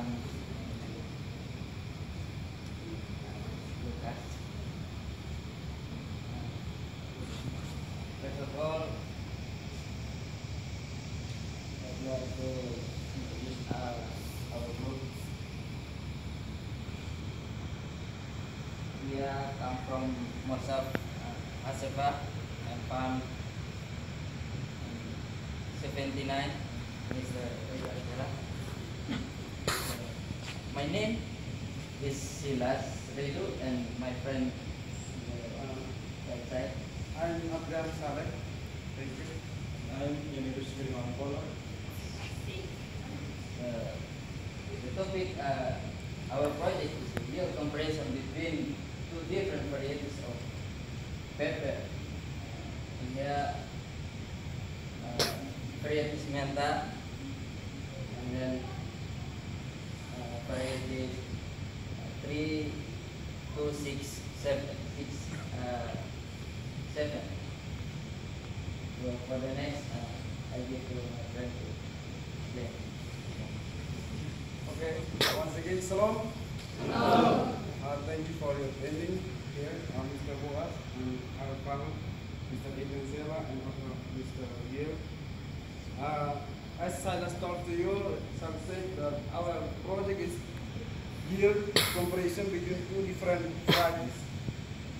First of all, I'd like to introduce our group. We come from Mozhav Hatzeva and from 79. My name is Silas Redu and my friend right side. I'm Arava-Israel. Thank you. I'm Jofan. The topic, our project is a real comparison between two different varieties of pepper. Here, varieties menta, and then variety 3, 2, 6, 7, 7. So for the next, I give to my friend to explain. Okay, once again, salam. Hello. Thank you for your attending here, Mr. Boaz, and our panel, Mr. Hatzeva, and also Mr. Yeo. As I just told to you, some said that our project is yield comparison between two different varieties.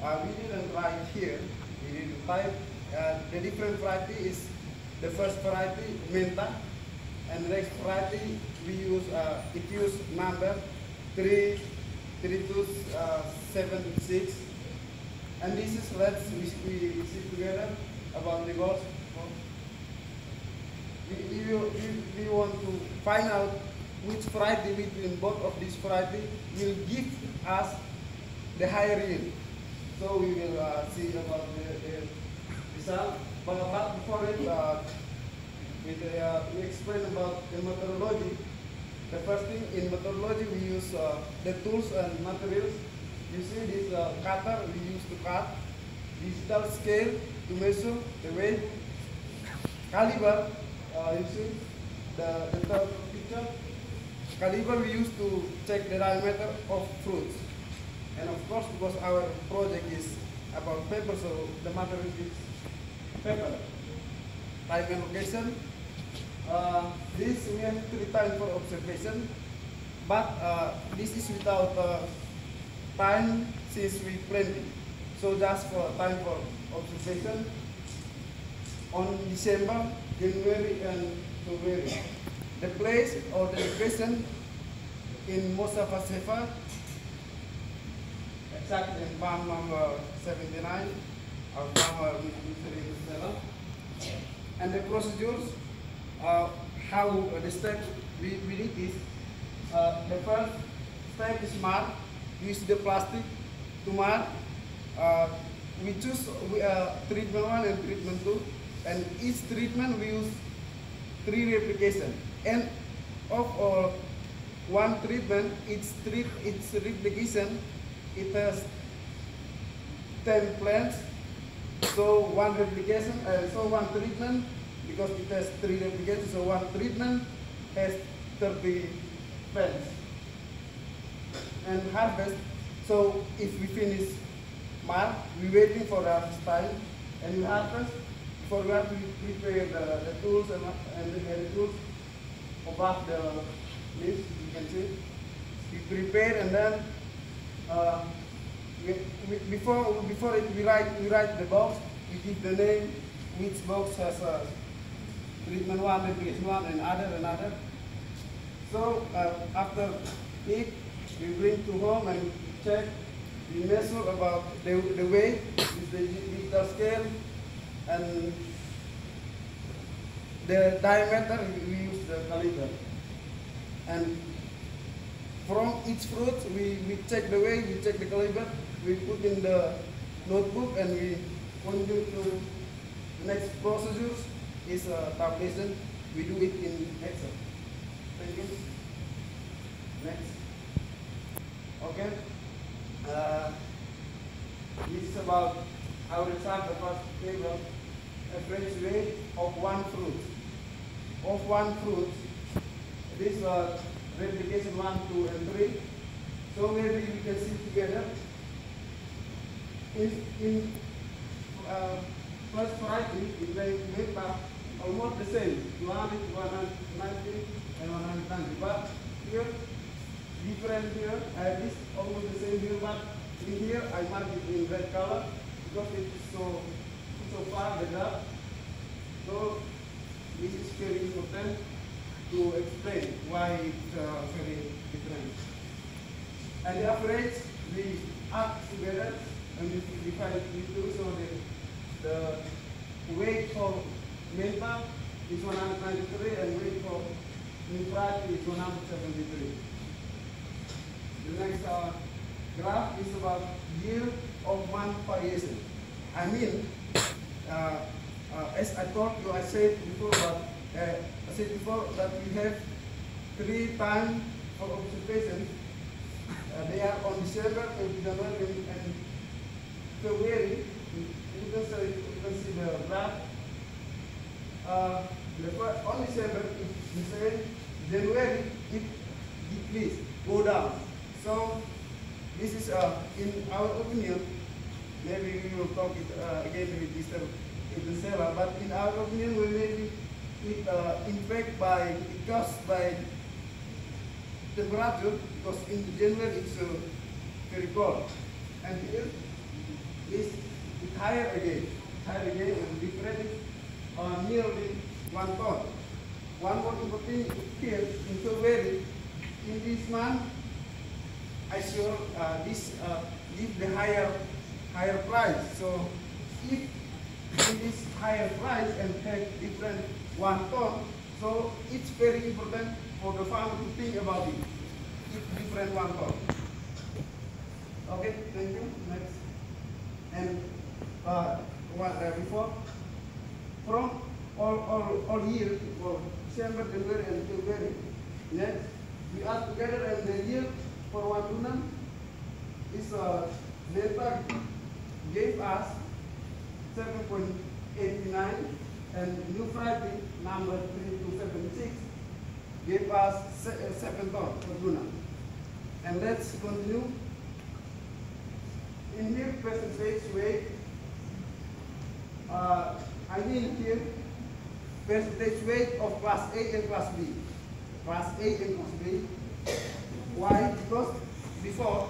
We didn't write here. We didn't type. The different variety is the first variety menta, and the next variety we use number 3276, and this is we see together about the goals. We want to find out which variety between both of these variety will give us the higher yield. So we will see about the result. But before it, we explain about the methodology. The first thing in methodology, we use the tools and materials. You see this cutter we use to cut, digital scale to measure the weight, caliber. You see the third picture. Caliber we use to check the diameter of fruits. And of course, because our project is about paper, so the material is paper. Time and location. This we have 3 times for observation, but this is without time since we planted. So just for time for observation on December, January, and February. The place or the location in Mozhav Hatzeva, exactly in farm number 79, our farmer Mr. Hatzeva. And the procedures, how the steps we did is, the first step is mark. Use the plastic to mark. We choose treatment 1 and treatment 2, and each treatment we use 3 replication. And of one treatment, its replication, it has 10 plants. So one replication, so one treatment, because it has 3 replications, so one treatment has 30 plants. And harvest, so if we finish mark, we waiting for the harvest time, and we harvest. For that we prepare the tools and the tools above the leaves, you can see. We prepare, and then before it we write the box. We give the name, which box has treatment 1, replication 1, and other. So after it, we bring to home and check. We measure about the weight with the digital scale, and the diameter we use the caliber. And from each fruit we check the weight, we check the caliber, we put in the notebook, and we continue to the next procedures is tabulation. We do it in Excel. Thank you. Next. Okay. This is about how to start the first table. Average weight of one fruit. Of one fruit. This replication 1, 2, and 3. So maybe we can see together. In first variety, in the meta, almost the same, 190 and 190. But here, different here, this almost the same here, but in here I mark it in red color because it is so far the gap. So this is very important to explain why it's very different. And the average we add together and we divide it into, so the weight for meta is 193 and weight for neutrality is 173. The next graph is about yield of one variation. I mean, as I told you, I said before that we have 3 times for observation. They are on December, January, and February. You can see the graph. On December, it says January it decreased, go down. So this is in our opinion. Maybe we will talk it again with Mr. Seller, but in our opinion, we maybe it caused by temperature, because in January it's very cold, and here is higher again, and different nearly 1 ton. One more important thing here in February, in this month, I sure this give the higher price. So if in this higher price and have different 1 ton, so it's very important for the farmer to think about it. It's different 1 ton. Okay, thank you. Next. And before, from all year, for December, January, and February, next, we add together, and the yield for 1 dunam is delta gave us 7.89, and new Friday number 3276 gave us 7 ton per dunam. And let's continue. In here percentage weight, I mean here percentage weight of class A and class B. Class A and class B. Why? Because before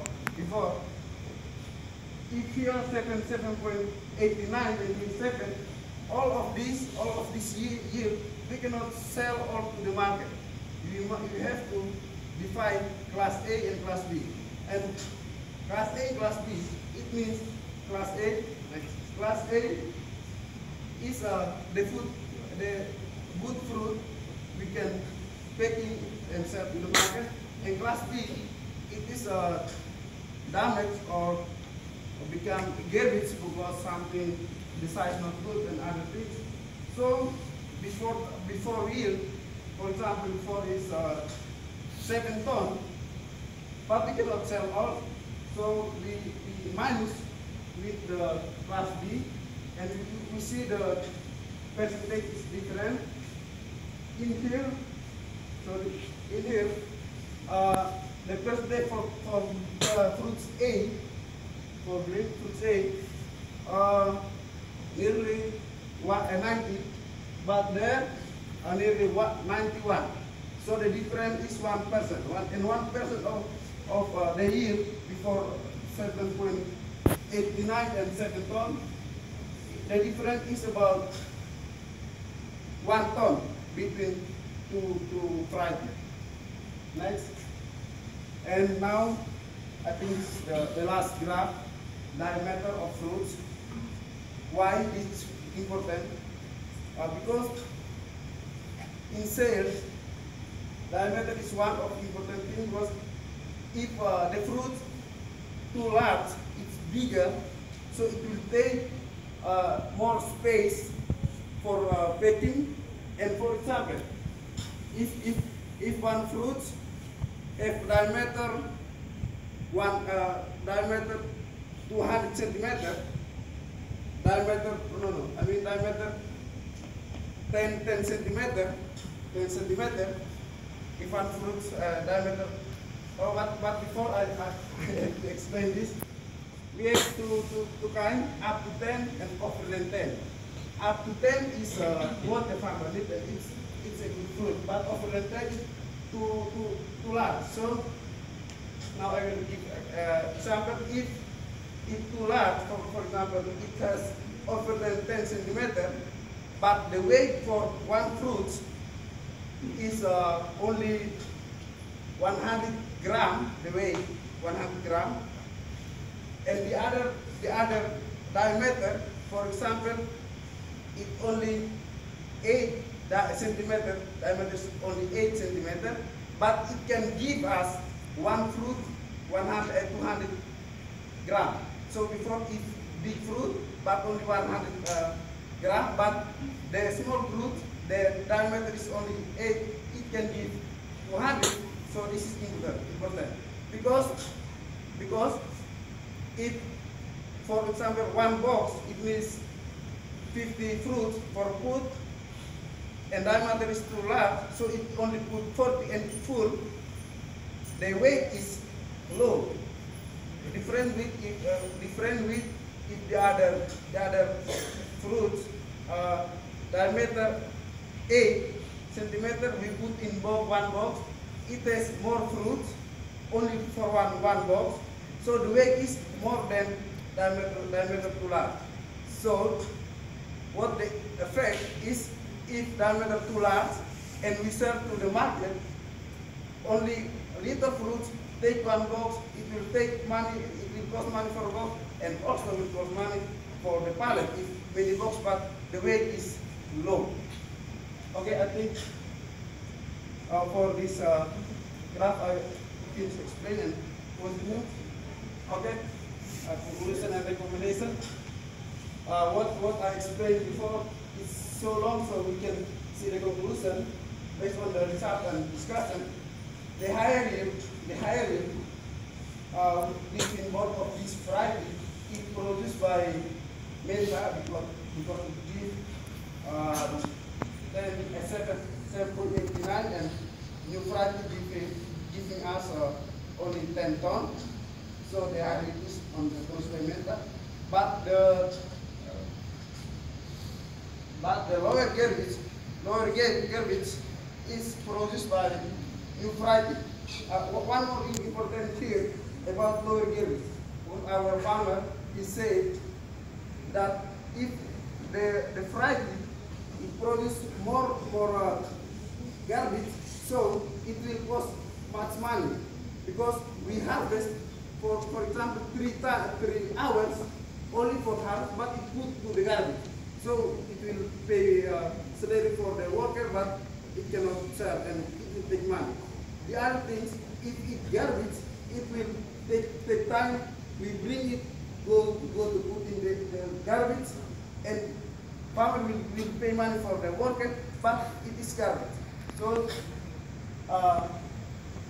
if here 7.89 and 7, all of this year we cannot sell all to the market. You have to define class A and class B. And class A, class B, it means class A. Class A is the good fruit we can packing and sell to the market. And class B, it is damaged or become garbage because something the size not good and other things. So before yield, for example, before is 7 ton, but we cannot sell all. So we minus with the class B, and we see the percentage is different. In here, so in here, the percentage for fruits A, for grapefruits A, nearly 90, but there nearly 91. So the difference is 1%. And 1% of the yield before 7.89 and 7 ton, the difference is about 1 ton between two varieties. Next. And now I think this is the last graph, diameter of fruits. Why it's important? Because in sales, diameter is one of the important things, because if the fruit too large, it's bigger, so it will take more space for packing. And for example, if one fruit have diameter 200 centimeter, diameter 10 centimeter, if one fruit's diameter, but before I explain this, we have two kinds, up to 10 and over than 10. Up to 10 is what the farmer needs, it's a good fruit, but over than 10 is too large. So now I will give example. If it's too large, for example, it has over than 10 centimeter, but the weight for one fruit is only 100 gram, the weight 100 gram, and the other diameter, for example, it only 8 centimeter, diameter is only 8 centimeter, but it can give us one fruit 200 gram. So before it's big fruit, but only 100 gram, but the small fruit, the diameter is only 8, it can give 200. So this is important because if, for example, one box, it means 50 fruits for put, and diameter is too large, so it only put 40 and full, the weight is low. Different with if the other fruits diameter 8 centimeter, we put in one box. It has more fruits only for one box, so the weight is more than diameter too large. So what the effect is, if diameter too large and we sell to the market, only little fruits, take one box, it will take money, it will cost money for a box, and also will cost money for the pallet if many box, but the weight is low. Okay, I think for this graph I can explain and continue. Okay, conclusion and recommendation. What I explained before is so long, so we can see the conclusion based on the result and discussion. The higher yield, this in both of these varieties is produced by Meta because it gives 7.89 and new variety giving us only 10 tons. So they are reduced on the produced by Meta. But the lower garbage is produced by new variety. One more thing important here about lower garbage. What our farmer is saying that if the variety produce more garbage, so it will cost much money because we harvest for example 3 hours only for harvest, but it put to the garbage. So it will pay salary for the worker, but it cannot sell and it will take money. The other things, if it garbage, it will take time. We bring it, go to put in the garbage, and farmer will pay money for the worker, but it is garbage. So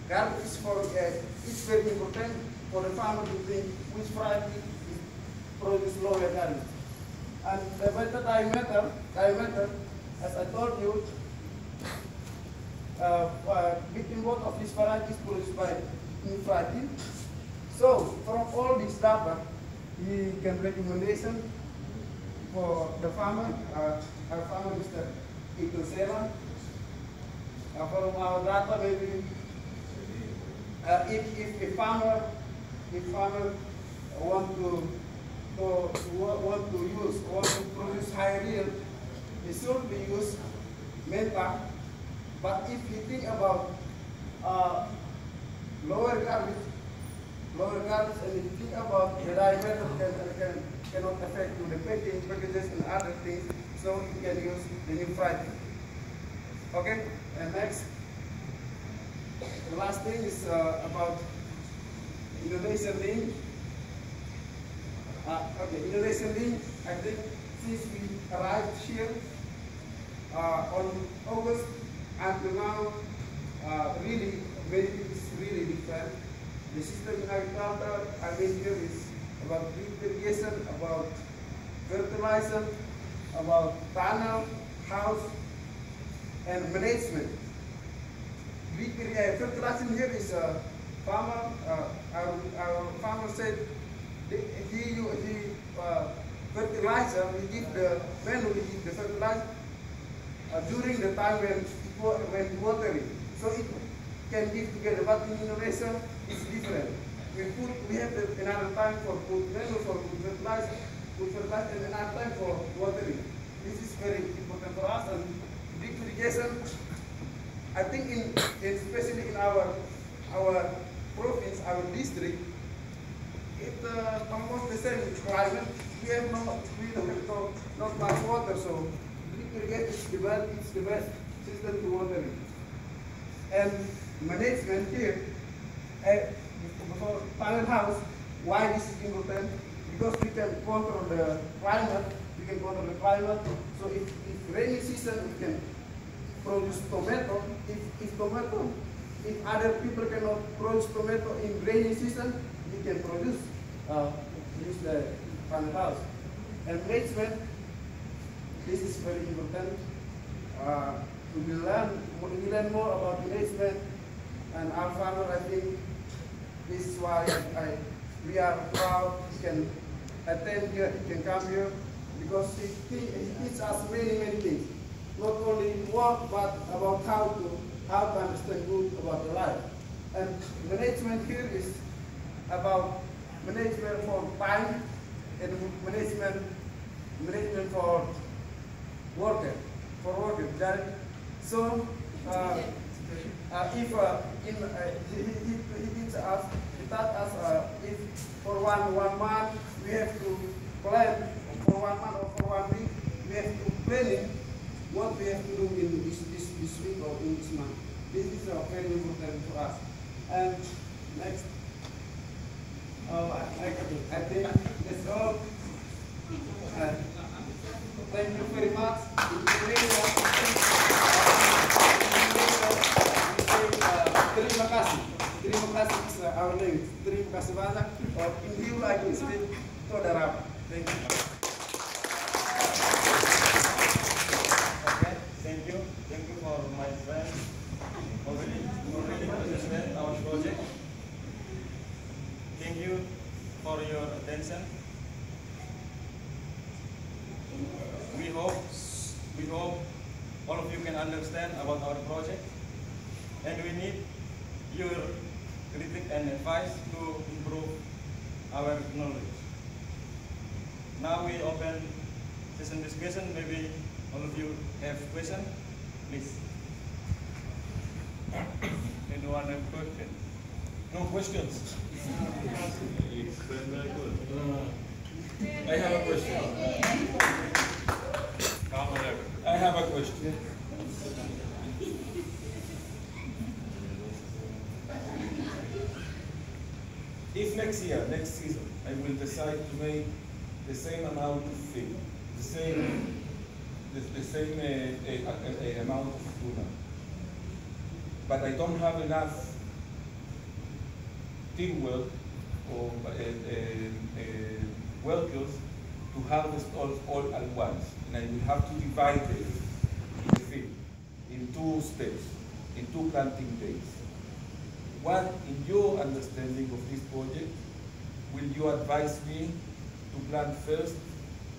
garbage is it's very important for the farmer to think which variety produce lower garbage. And the better diameter, as I told you, between both of these varieties produced by new variety. So from all this data, we can recommendation for the farmer. Our farmer is the Ecosela. From our data, maybe if a farmer want to produce high yield, he should be use Meta. But if you think about lower garbage, and if you think about the diameter cannot affect to the packages and other things, so you can use the new variety. Okay, and next, the last thing is about innovation link. Innovation link, I think since we arrived here on August until now, really many things really different. The system in agriculture, I mean, here is about irrigation, about fertilizer, about tunnel, house, and management. fertilizing here is farmer. Our farmer said he fertilizer. We give the manually give the fertilizer during the time when watering, so it can give together. But in Indonesia, it's different. We have another time for put manual for fertilizer, and another time for watering. This is very important for us. And drip irrigation, I think especially in our province, our district, it's almost the same climate. We don't have not much water, so drip irrigation is the best system to watering. And management here, for panel house, why this is important? Because we can control the climate. So if rainy season, we can produce tomato. If other people cannot produce tomato in rainy season, we can produce use the panel house. And management, this is very important. We learn more about management, and our farmer, I think, this is why we are proud he can attend here, he can come here, because he teaches us many things. Not only work, but about how to understand good about the life. And management here is about management for time and management for worker. So if he taught us if for one month we have to plan, for 1 month or for 1 week we have to planning what we have to do in this week or in this month. This is very important for us. And next, I think that's all. Thank you very much. Terima kasih. Terima kasih our name. Terima kasih banyak. In Hindu I can speak to Arab. Thank you. Okay, thank you. Thank you for my friend. Already understand our project. Thank you for your attention. We hope all of you can understand about our project, and we need your critique and advice to improve our knowledge. Now we open session discussion. Maybe all of you have questions, please. Anyone have questions? No questions. It's very good. I have a question. I have a question. If next season, I will decide to make the same amount of feed, the same amount of tuna, but I don't have enough teamwork or workers to harvest all at once, and I will have to divide the field in 2 steps, in 2 planting days. What, in your understanding of this project, will you advise me to plant first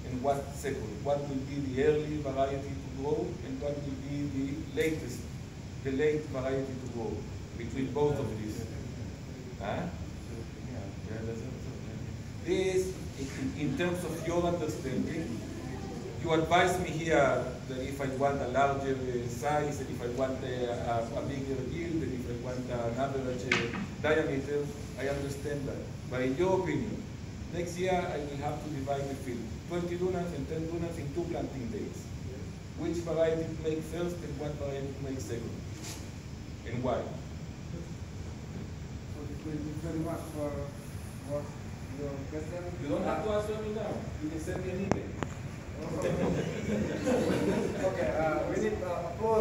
and what second? What will be the early variety to grow and what will be the late variety to grow between both of these? Huh? This, in terms of your understanding, you advise me here that if I want a larger size, and if I want a bigger yield, and if I want an average diameter, I understand that. But in your opinion, next year I will have to divide the field, 20 dunams and 10 dunams in 2 planting days. Which variety to make first and what variety to make second? And why? Thank you very much for your question. You don't have to answer me now. You can send me an email. Okay, we need applause.